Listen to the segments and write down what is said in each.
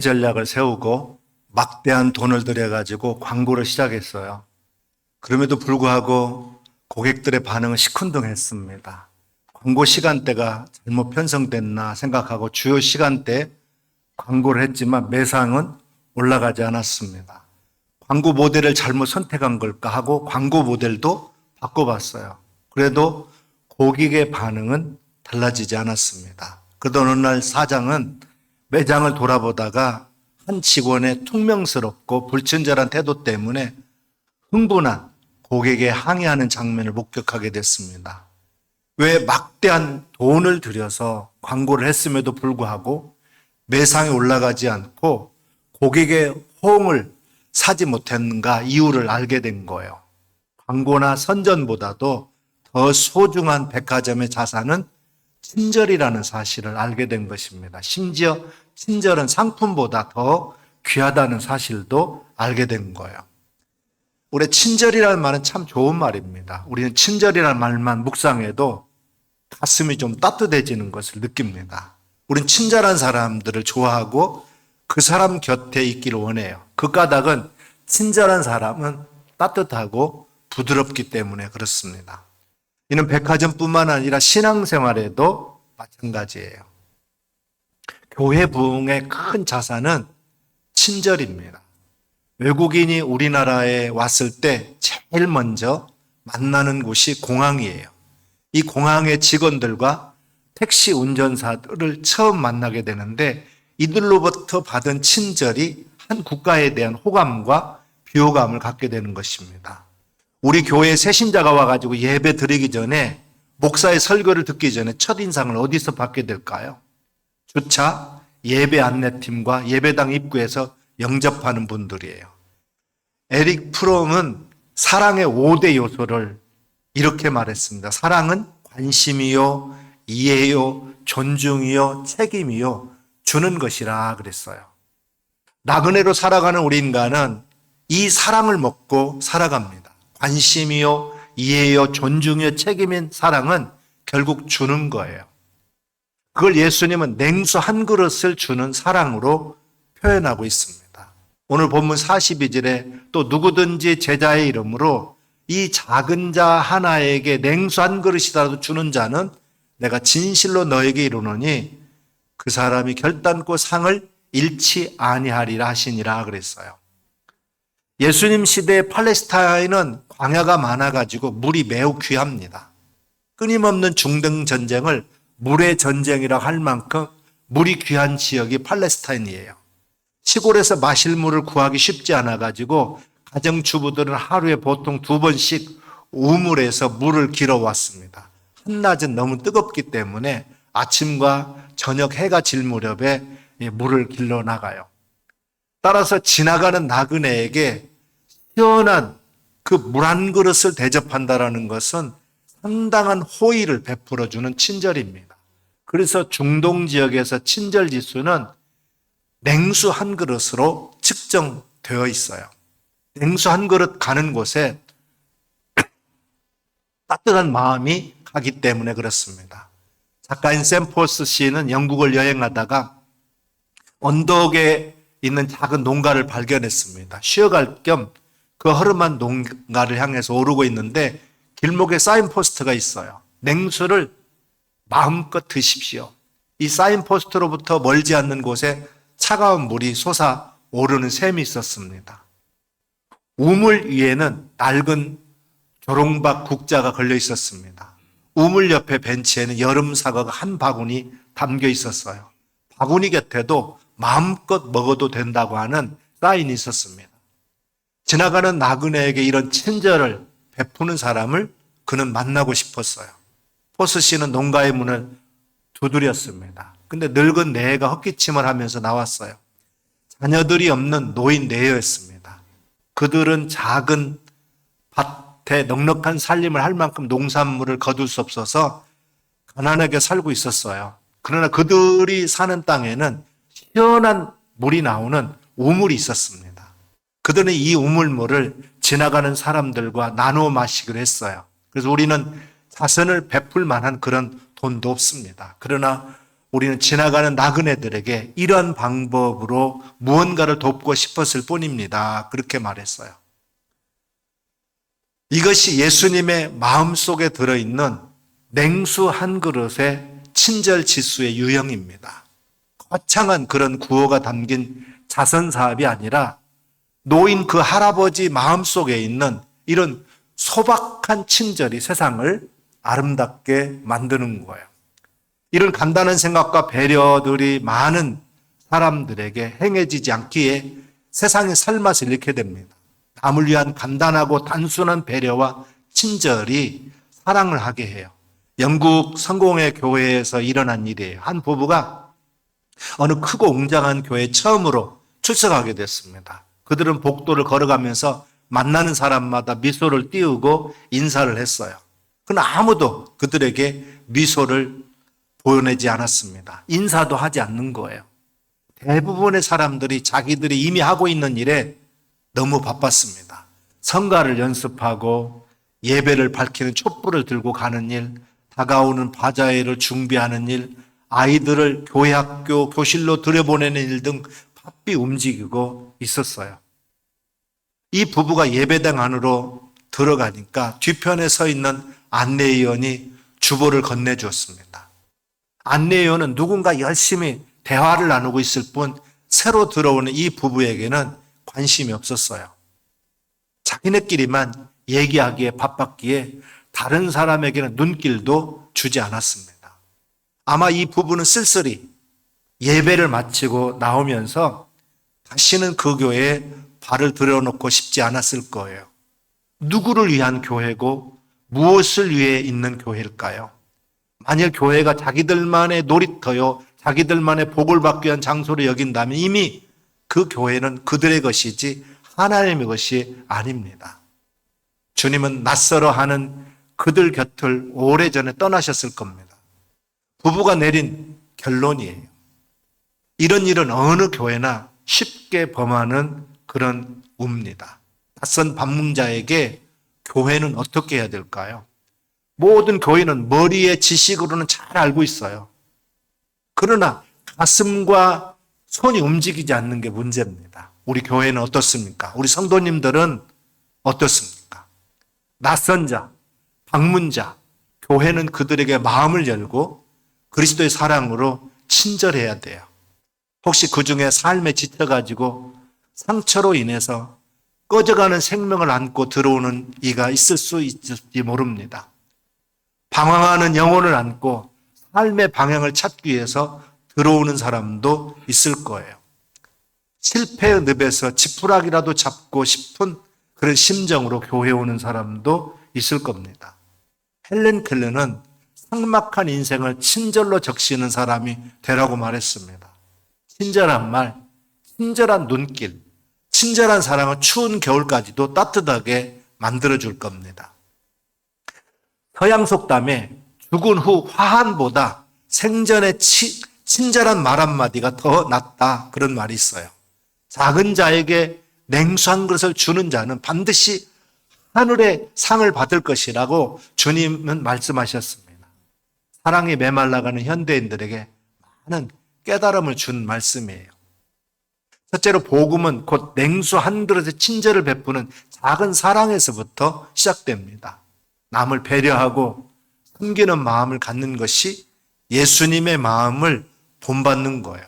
전략을 세우고 막대한 돈을 들여가지고 광고를 시작했어요. 그럼에도 불구하고 고객들의 반응은 시큰둥했습니다. 광고 시간대가 잘못 편성됐나 생각하고 주요 시간대에 광고를 했지만 매상은 올라가지 않았습니다. 광고 모델을 잘못 선택한 걸까 하고 광고 모델도 바꿔봤어요. 그래도 고객의 반응은 달라지지 않았습니다. 그러던 어느 날 사장은 매장을 돌아보다가 한 직원의 퉁명스럽고 불친절한 태도 때문에 흥분한 고객에 항의하는 장면을 목격하게 됐습니다. 왜 막대한 돈을 들여서 광고를 했음에도 불구하고 매상이 올라가지 않고 고객의 호응을 사지 못했는가 이유를 알게 된 거예요. 광고나 선전보다도 더 소중한 백화점의 자산은 친절이라는 사실을 알게 된 것입니다. 심지어 친절은 상품보다 더 귀하다는 사실도 알게 된 거예요. 우리 친절이라는 말은 참 좋은 말입니다. 우리는 친절이라는 말만 묵상해도 가슴이 좀 따뜻해지는 것을 느낍니다. 우린 친절한 사람들을 좋아하고 그 사람 곁에 있기를 원해요. 그 까닭은 친절한 사람은 따뜻하고 부드럽기 때문에 그렇습니다. 이는 백화점뿐만 아니라 신앙생활에도 마찬가지예요. 교회 부흥의 큰 자산은 친절입니다. 외국인이 우리나라에 왔을 때 제일 먼저 만나는 곳이 공항이에요. 이 공항의 직원들과 택시 운전사들을 처음 만나게 되는데 이들로부터 받은 친절이 한 국가에 대한 호감과 비호감을 갖게 되는 것입니다. 우리 교회에 새신자가 와가지고 예배 드리기 전에 목사의 설교를 듣기 전에 첫인상을 어디서 받게 될까요? 주차 예배 안내팀과 예배당 입구에서 영접하는 분들이에요. 에릭 프롬은 사랑의 5대 요소를 이렇게 말했습니다. 사랑은 관심이요, 이해요, 존중이요, 책임이요, 주는 것이라 그랬어요. 나그네로 살아가는 우리 인간은 이 사랑을 먹고 살아갑니다. 관심이요, 이해요, 존중이요, 책임인 사랑은 결국 주는 거예요. 그걸 예수님은 냉수 한 그릇을 주는 사랑으로 표현하고 있습니다. 오늘 본문 42절에 또 누구든지 제자의 이름으로 이 작은 자 하나에게 냉수 한 그릇이라도 주는 자는 내가 진실로 너에게 이르노니 그 사람이 결단코 상을 잃지 아니하리라 하시니라 그랬어요. 예수님 시대의 팔레스타인은 광야가 많아가지고 물이 매우 귀합니다. 끊임없는 중동 전쟁을 물의 전쟁이라 할 만큼 물이 귀한 지역이 팔레스타인이에요. 시골에서 마실 물을 구하기 쉽지 않아가지고 가정주부들은 하루에 보통 2번씩 우물에서 물을 길어왔습니다. 한낮은 너무 뜨겁기 때문에 아침과 저녁 해가 질 무렵에 물을 길러 나가요. 따라서 지나가는 나그네에게 시원한 그 물 한 그릇을 대접한다는 것은 상당한 호의를 베풀어주는 친절입니다. 그래서 중동 지역에서 친절 지수는 냉수 한 그릇으로 측정되어 있어요. 냉수 한 그릇 가는 곳에 따뜻한 마음이 가기 때문에 그렇습니다. 작가인 샘 포스 씨는 영국을 여행하다가 언덕에 있는 작은 농가를 발견했습니다. 쉬어갈 겸 그 허름한 농가를 향해서 오르고 있는데 길목에 사인포스트가 있어요. 냉수를 마음껏 드십시오. 이 사인포스트로부터 멀지 않는 곳에 차가운 물이 솟아오르는 샘이 있었습니다. 우물 위에는 낡은 조롱박 국자가 걸려 있었습니다. 우물 옆에 벤치에는 여름 사과가 한 바구니 담겨 있었어요. 바구니 곁에도 마음껏 먹어도 된다고 하는 사인이 있었습니다. 지나가는 나그네에게 이런 친절을 베푸는 사람을 그는 만나고 싶었어요. 포스 씨는 농가의 문을 두드렸습니다. 근데 늙은 내가 헛기침을 하면서 나왔어요. 자녀들이 없는 노인 내여였습니다. 그들은 작은 밭에 넉넉한 살림을 할 만큼 농산물을 거둘 수 없어서 가난하게 살고 있었어요. 그러나 그들이 사는 땅에는 시원한 물이 나오는 우물이 있었습니다. 그들은 이 우물물을 지나가는 사람들과 나누어 마시기로 했어요. 그래서 우리는 자선을 베풀 만한 그런 돈도 없습니다. 그러나 우리는 지나가는 나그네들에게 이런 방법으로 무언가를 돕고 싶었을 뿐입니다. 그렇게 말했어요. 이것이 예수님의 마음속에 들어있는 냉수 한 그릇의 친절 지수의 유형입니다. 거창한 그런 구호가 담긴 자선 사업이 아니라 노인 그 할아버지 마음속에 있는 이런 소박한 친절이 세상을 아름답게 만드는 거예요. 이런 간단한 생각과 배려들이 많은 사람들에게 행해지지 않기에 세상의 삶맛을 잃게 됩니다. 남을 위한 간단하고 단순한 배려와 친절이 사랑을 하게 해요. 영국 성공의 교회에서 일어난 일이에요. 한 부부가 어느 크고 웅장한 교회에 처음으로 출석하게 됐습니다. 그들은 복도를 걸어가면서 만나는 사람마다 미소를 띄우고 인사를 했어요. 그러나 아무도 그들에게 미소를 보여내지 않았습니다. 인사도 하지 않는 거예요. 대부분의 사람들이 자기들이 이미 하고 있는 일에 너무 바빴습니다. 성가를 연습하고 예배를 밝히는 촛불을 들고 가는 일, 다가오는 바자회를 준비하는 일, 아이들을 교회 학교 교실로 들여보내는 일 등 바삐 움직이고 있었어요. 이 부부가 예배당 안으로 들어가니까 뒤편에 서 있는 안내위원이 주보를 건네주었습니다. 안내위원은 누군가 열심히 대화를 나누고 있을 뿐 새로 들어오는 이 부부에게는 관심이 없었어요. 자기네끼리만 얘기하기에 바빴기에 다른 사람에게는 눈길도 주지 않았습니다. 아마 이 부부는 쓸쓸히 예배를 마치고 나오면서 다시는 그 교회에 발을 들여놓고 싶지 않았을 거예요. 누구를 위한 교회고 무엇을 위해 있는 교회일까요? 만일 교회가 자기들만의 놀이터요, 자기들만의 복을 받기 위한 장소로 여긴다면 이미 그 교회는 그들의 것이지 하나님의 것이 아닙니다. 주님은 낯설어 하는 그들 곁을 오래전에 떠나셨을 겁니다. 부부가 내린 결론이에요. 이런 일은 어느 교회나 쉽게 범하는 그런 우입니다. 낯선 방문자에게 교회는 어떻게 해야 될까요? 모든 교회는 머리의 지식으로는 잘 알고 있어요. 그러나 가슴과 손이 움직이지 않는 게 문제입니다. 우리 교회는 어떻습니까? 우리 성도님들은 어떻습니까? 낯선 자, 방문자, 교회는 그들에게 마음을 열고 그리스도의 사랑으로 친절해야 돼요. 혹시 그 중에 삶에 지쳐가지고 상처로 인해서 꺼져가는 생명을 안고 들어오는 이가 있을 수 있을지 모릅니다. 방황하는 영혼을 안고 삶의 방향을 찾기 위해서 들어오는 사람도 있을 거예요. 실패의 늪에서 지푸라기라도 잡고 싶은 그런 심정으로 교회에 오는 사람도 있을 겁니다. 헬렌 켈러는 삭막한 인생을 친절로 적시는 사람이 되라고 말했습니다. 친절한 말, 친절한 눈길, 친절한 사랑은 추운 겨울까지도 따뜻하게 만들어줄 겁니다. 서양 속담에 죽은 후 화한보다 생전에 친절한 말 한마디가 더 낫다 그런 말이 있어요. 작은 자에게 냉수 한 그릇을 주는 자는 반드시 하늘의 상을 받을 것이라고 주님은 말씀하셨습니다. 사랑이 메말라가는 현대인들에게 많은 깨달음을 준 말씀이에요. 첫째로 복음은 곧 냉수 한 그릇의 친절을 베푸는 작은 사랑에서부터 시작됩니다. 남을 배려하고 섬기는 마음을 갖는 것이 예수님의 마음을 본받는 거예요.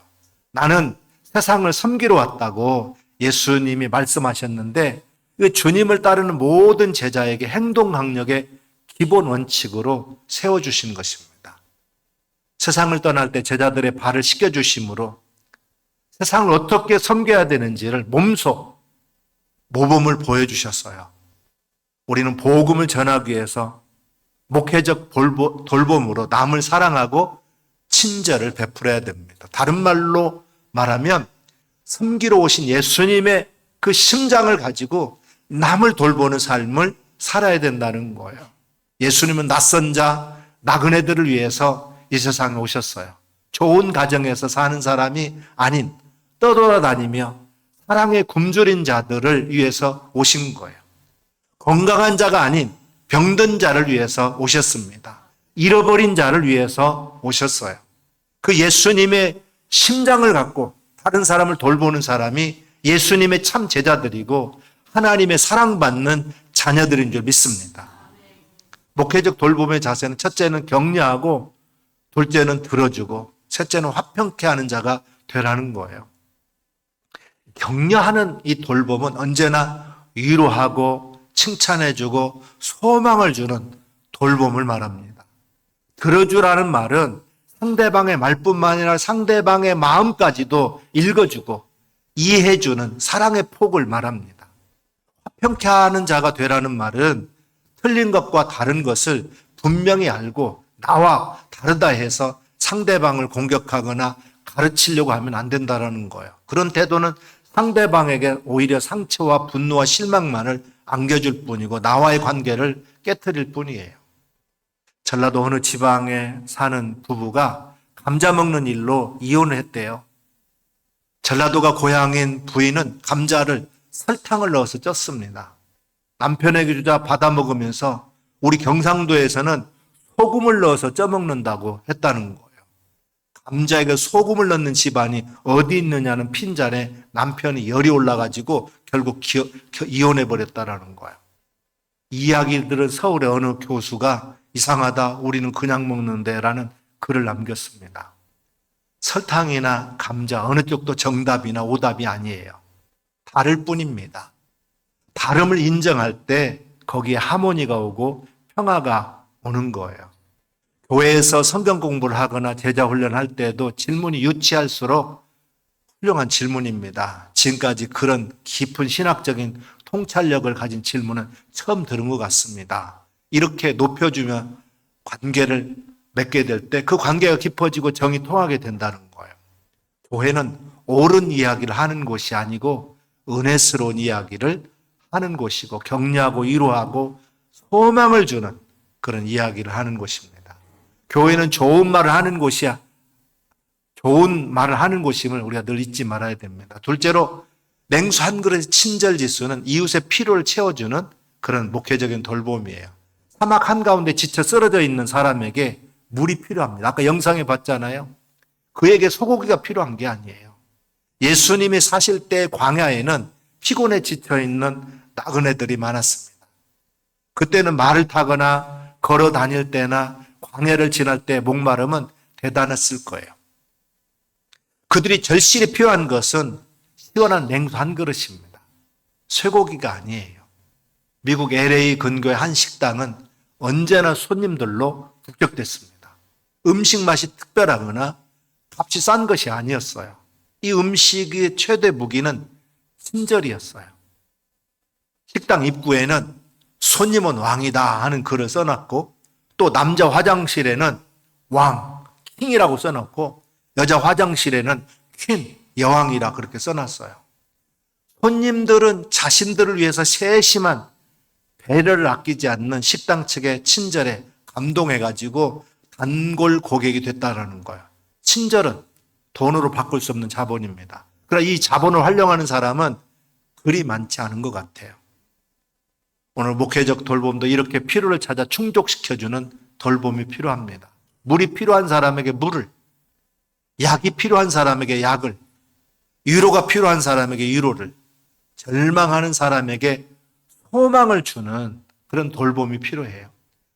나는 세상을 섬기러 왔다고 예수님이 말씀하셨는데 주님을 따르는 모든 제자에게 행동 강력의 기본 원칙으로 세워주신 것입니다. 세상을 떠날 때 제자들의 발을 씻겨주심으로 세상을 어떻게 섬겨야 되는지를 몸소 모범을 보여주셨어요. 우리는 복음을 전하기 위해서 목회적 돌봄으로 남을 사랑하고 친절을 베풀어야 됩니다. 다른 말로 말하면 섬기러 오신 예수님의 그 심장을 가지고 남을 돌보는 삶을 살아야 된다는 거예요. 예수님은 낯선 자, 나그네들을 위해서 이 세상에 오셨어요. 좋은 가정에서 사는 사람이 아닌 떠돌아다니며 사랑에 굶주린 자들을 위해서 오신 거예요. 건강한 자가 아닌 병든 자를 위해서 오셨습니다. 잃어버린 자를 위해서 오셨어요. 그 예수님의 심장을 갖고 다른 사람을 돌보는 사람이 예수님의 참 제자들이고 하나님의 사랑받는 자녀들인 줄 믿습니다. 목회적 돌봄의 자세는 첫째는 격려하고, 둘째는 들어주고, 셋째는 화평케 하는 자가 되라는 거예요. 격려하는 이 돌봄은 언제나 위로하고 칭찬해주고 소망을 주는 돌봄을 말합니다. 들어주라는 말은 상대방의 말뿐만 아니라 상대방의 마음까지도 읽어주고 이해해주는 사랑의 폭을 말합니다. 화평케 하는 자가 되라는 말은 틀린 것과 다른 것을 분명히 알고 나와 다르다 해서 상대방을 공격하거나 가르치려고 하면 안 된다는 거예요. 그런 태도는 상대방에게 오히려 상처와 분노와 실망만을 안겨줄 뿐이고 나와의 관계를 깨트릴 뿐이에요. 전라도 어느 지방에 사는 부부가 감자 먹는 일로 이혼을 했대요. 전라도가 고향인 부인은 감자를 설탕을 넣어서 쪘습니다. 남편에게 주자 받아 먹으면서 우리 경상도에서는 소금을 넣어서 쪄 먹는다고 했다는 거예요. 감자에 소금을 넣는 집안이 어디 있느냐는 핀잔에 남편이 열이 올라가지고 결국 이혼해 버렸다는 거예요. 이 이야기들은 서울의 어느 교수가 이상하다, 우리는 그냥 먹는데 라는 글을 남겼습니다. 설탕이나 감자 어느 쪽도 정답이나 오답이 아니에요. 다를 뿐입니다. 다름을 인정할 때 거기에 하모니가 오고 평화가 오는 거예요. 교회에서 성경 공부를 하거나 제자 훈련할 때도 질문이 유치할수록 훌륭한 질문입니다. 지금까지 그런 깊은 신학적인 통찰력을 가진 질문은 처음 들은 것 같습니다. 이렇게 높여주면 관계를 맺게 될 때 그 관계가 깊어지고 정이 통하게 된다는 거예요. 교회는 옳은 이야기를 하는 곳이 아니고 은혜스러운 이야기를 하는 곳이고 격려하고 위로하고 소망을 주는 그런 이야기를 하는 곳입니다. 교회는 좋은 말을 하는 곳이야. 좋은 말을 하는 곳임을 우리가 늘 잊지 말아야 됩니다. 둘째로 냉수 한 그릇의 친절 지수는 이웃의 필요를 채워주는 그런 목회적인 돌봄이에요. 사막 한가운데 지쳐 쓰러져 있는 사람에게 물이 필요합니다. 아까 영상에 봤잖아요. 그에게 소고기가 필요한 게 아니에요. 예수님이 사실 때 광야에는 피곤에 지쳐 있는 나그네들이 많았습니다. 그때는 말을 타거나 걸어 다닐 때나 광야를 지날 때 목마름은 대단했을 거예요. 그들이 절실히 필요한 것은 시원한 냉수 한 그릇입니다. 쇠고기가 아니에요. 미국 LA 근교의 한 식당은 언제나 손님들로 북적댔습니다. 음식 맛이 특별하거나 값이 싼 것이 아니었어요. 이 음식의 최대 무기는 친절이었어요. 식당 입구에는 손님은 왕이다 하는 글을 써놨고 또 남자 화장실에는 왕, 킹이라고 써놓고 여자 화장실에는 퀸, 여왕이라 그렇게 써놨어요. 손님들은 자신들을 위해서 세심한 배려를 아끼지 않는 식당 측의 친절에 감동해가지고 단골 고객이 됐다는 거예요. 친절은 돈으로 바꿀 수 없는 자본입니다. 그러나 이 자본을 활용하는 사람은 그리 많지 않은 것 같아요. 오늘 목회적 돌봄도 이렇게 필요를 찾아 충족시켜주는 돌봄이 필요합니다. 물이 필요한 사람에게 물을, 약이 필요한 사람에게 약을, 위로가 필요한 사람에게 위로를, 절망하는 사람에게 소망을 주는 그런 돌봄이 필요해요.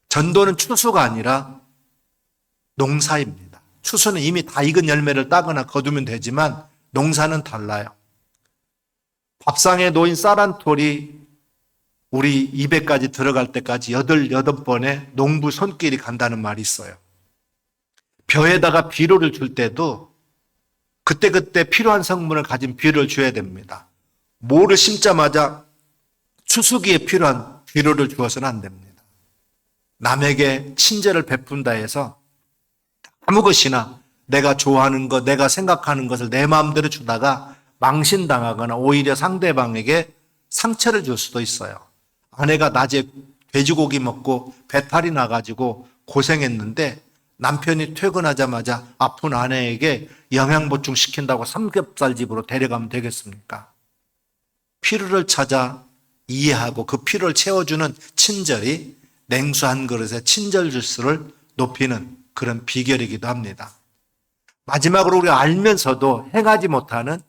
전도는 추수가 아니라 농사입니다. 추수는 이미 다 익은 열매를 따거나 거두면 되지만 농사는 달라요. 밥상에 놓인 쌀 한 톨이 우리 입에까지 들어갈 때까지 8번의 농부 손길이 간다는 말이 있어요. 벼에다가 비료를 줄 때도 그때그때 필요한 성분을 가진 비료를 줘야 됩니다. 모를 심자마자 추수기에 필요한 비료를 주어서는 안 됩니다. 남에게 친절을 베푼다 해서 아무 것이나 내가 좋아하는 것, 내가 생각하는 것을 내 마음대로 주다가 망신당하거나 오히려 상대방에게 상처를 줄 수도 있어요. 아내가 낮에 돼지고기 먹고 배탈이 나가지고 고생했는데 남편이 퇴근하자마자 아픈 아내에게 영양보충 시킨다고 삼겹살집으로 데려가면 되겠습니까? 필요를 찾아 이해하고 그 필요를 채워주는 친절이 냉수 한 그릇에 친절 지수를 높이는 그런 비결이기도 합니다. 마지막으로 우리가 알면서도 행하지 못하는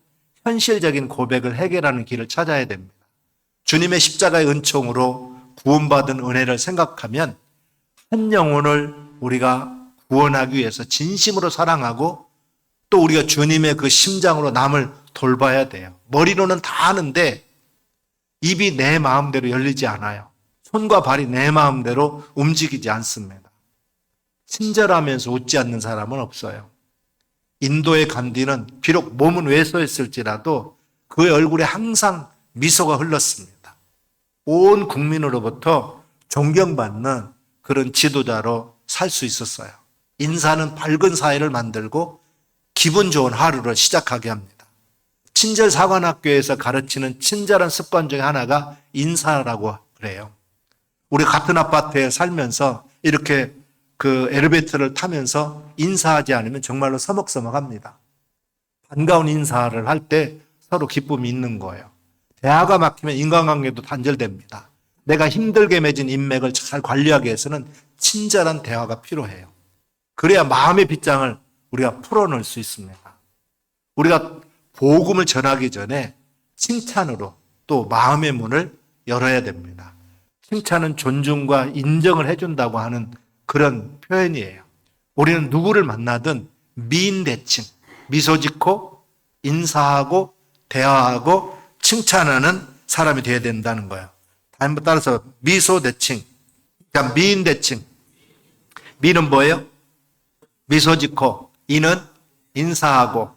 현실적인 고백을 해결하는 길을 찾아야 됩니다. 주님의 십자가의 은총으로 구원받은 은혜를 생각하면 한 영혼을 우리가 구원하기 위해서 진심으로 사랑하고 또 우리가 주님의 그 심장으로 남을 돌봐야 돼요. 머리로는 다 아는데 입이 내 마음대로 열리지 않아요. 손과 발이 내 마음대로 움직이지 않습니다. 친절하면서 웃지 않는 사람은 없어요. 인도의 간디는 비록 몸은 왜소했을지라도 그의 얼굴에 항상 미소가 흘렀습니다. 온 국민으로부터 존경받는 그런 지도자로 살 수 있었어요. 인사는 밝은 사회를 만들고 기분 좋은 하루를 시작하게 합니다. 친절 사관학교에서 가르치는 친절한 습관 중에 하나가 인사라고 그래요. 우리 같은 아파트에 살면서 이렇게 그 엘리베이터를 타면서 인사하지 않으면 정말로 서먹서먹합니다. 반가운 인사를 할 때 서로 기쁨이 있는 거예요. 대화가 막히면 인간관계도 단절됩니다. 내가 힘들게 맺은 인맥을 잘 관리하기 위해서는 친절한 대화가 필요해요. 그래야 마음의 빗장을 우리가 풀어낼 수 있습니다. 우리가 복음을 전하기 전에 칭찬으로 또 마음의 문을 열어야 됩니다. 칭찬은 존중과 인정을 해준다고 하는 그런 표현이에요. 우리는 누구를 만나든 미인대칭, 미소 짓고 인사하고 대화하고 칭찬하는 사람이 되어야 된다는 거예요. 한번 따라서 미소대칭, 그러니까 미인대칭. 미는 뭐예요? 미소 짓고, 이는 인사하고,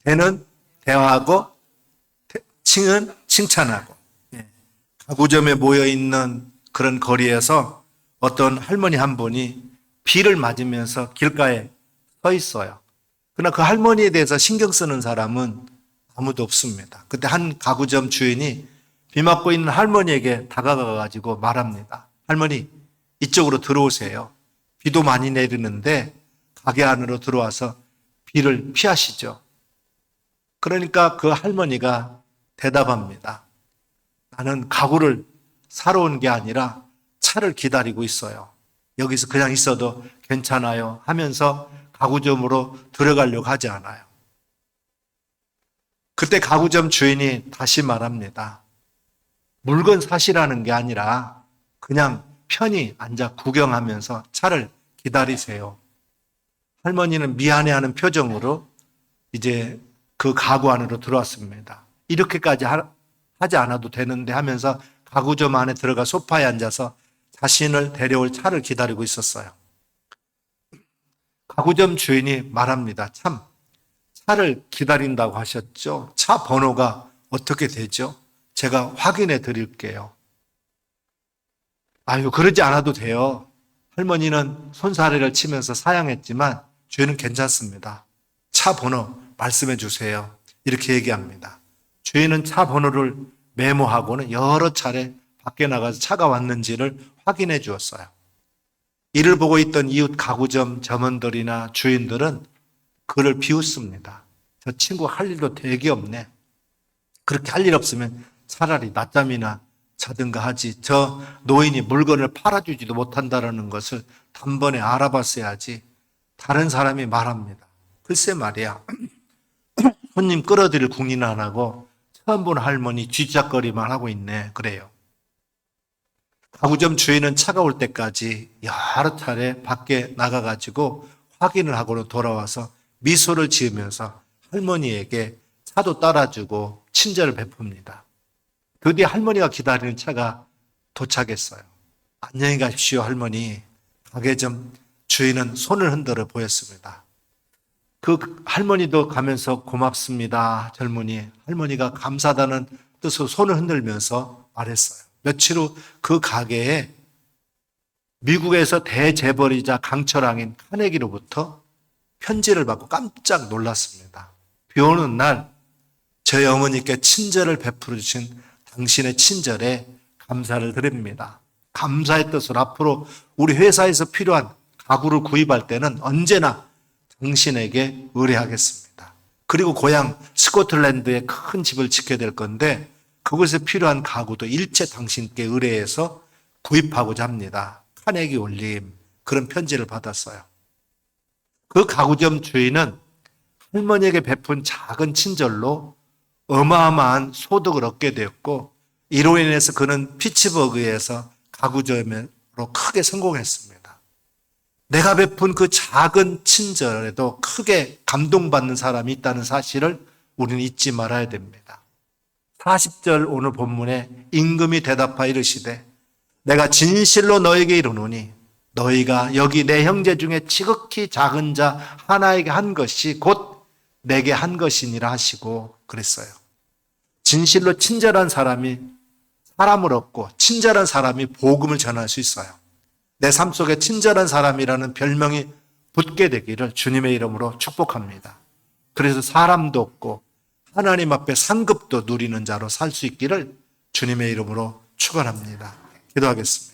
대는 대화하고, 칭은 칭찬하고. 가구점에 모여있는 그런 거리에서 어떤 할머니 한 분이 비를 맞으면서 길가에 서 있어요. 그러나 그 할머니에 대해서 신경 쓰는 사람은 아무도 없습니다. 그때 한 가구점 주인이 비 맞고 있는 할머니에게 다가가가지고 말합니다. 할머니, 이쪽으로 들어오세요. 비도 많이 내리는데 가게 안으로 들어와서 비를 피하시죠. 그러니까 그 할머니가 대답합니다. 나는 가구를 사러 온 게 아니라 차를 기다리고 있어요. 여기서 그냥 있어도 괜찮아요 하면서 가구점으로 들어가려고 하지 않아요. 그때 가구점 주인이 다시 말합니다. 물건 사시라는 게 아니라 그냥 편히 앉아 구경하면서 차를 기다리세요. 할머니는 미안해하는 표정으로 이제 그 가구 안으로 들어왔습니다. 이렇게까지 하지 않아도 되는데 하면서 가구점 안에 들어가 소파에 앉아서 자신을 데려올 차를 기다리고 있었어요. 가구점 주인이 말합니다. 참, 차를 기다린다고 하셨죠? 차 번호가 어떻게 되죠? 제가 확인해 드릴게요. 아유, 그러지 않아도 돼요. 할머니는 손사래를 치면서 사양했지만 주인은 괜찮습니다. 차 번호 말씀해 주세요. 이렇게 얘기합니다. 주인은 차 번호를 메모하고는 여러 차례 밖에 나가서 차가 왔는지를 확인해 주었어요. 이를 보고 있던 이웃 가구점 점원들이나 주인들은 그를 비웃습니다. 저 친구 할 일도 되게 없네. 그렇게 할 일 없으면 차라리 낮잠이나 자든가 하지. 저 노인이 물건을 팔아주지도 못한다는 것을 단번에 알아봤어야지. 다른 사람이 말합니다. 글쎄 말이야. 손님 끌어들일 궁리는 안 하고 처음 본 할머니 쥐짝거리만 하고 있네. 그래요. 가구점 주인은 차가 올 때까지 여러 차례 밖에 나가가지고 확인을 하고 돌아와서 미소를 지으면서 할머니에게 차도 따라주고 친절을 베풉니다. 드디어 할머니가 기다리는 차가 도착했어요. 안녕히 가십시오, 할머니. 가게점 주인은 손을 흔들어 보였습니다. 그 할머니도 가면서 고맙습니다, 젊은이. 할머니가 감사하다는 뜻으로 손을 흔들면서 말했어요. 며칠 후 그 가게에 미국에서 대재벌이자 강철왕인 카네기로부터 편지를 받고 깜짝 놀랐습니다. 비 오는 날 저희 어머니께 친절을 베풀어 주신 당신의 친절에 감사를 드립니다. 감사의 뜻으로 앞으로 우리 회사에서 필요한 가구를 구입할 때는 언제나 당신에게 의뢰하겠습니다. 그리고 고향 스코틀랜드에 큰 집을 짓게 될 건데 그곳에 필요한 가구도 일체 당신께 의뢰해서 구입하고자 합니다. 카네기 올림 그런 편지를 받았어요. 그 가구점 주인은 할머니에게 베푼 작은 친절로 어마어마한 소득을 얻게 되었고, 이로 인해서 그는 피츠버그에서 가구점으로 크게 성공했습니다. 내가 베푼 그 작은 친절에도 크게 감동받는 사람이 있다는 사실을 우리는 잊지 말아야 됩니다. 40절 오늘 본문에 임금이 대답하여 이르시되 내가 진실로 너에게 이르노니 너희가 여기 내 형제 중에 지극히 작은 자 하나에게 한 것이 곧 내게 한 것이니라 하시고 그랬어요. 진실로 친절한 사람이 사람을 얻고 친절한 사람이 복음을 전할 수 있어요. 내 삶 속에 친절한 사람이라는 별명이 붙게 되기를 주님의 이름으로 축복합니다. 그래서 사람도 없고 하나님 앞에 상급도 누리는 자로 살 수 있기를 주님의 이름으로 축원합니다. 기도하겠습니다.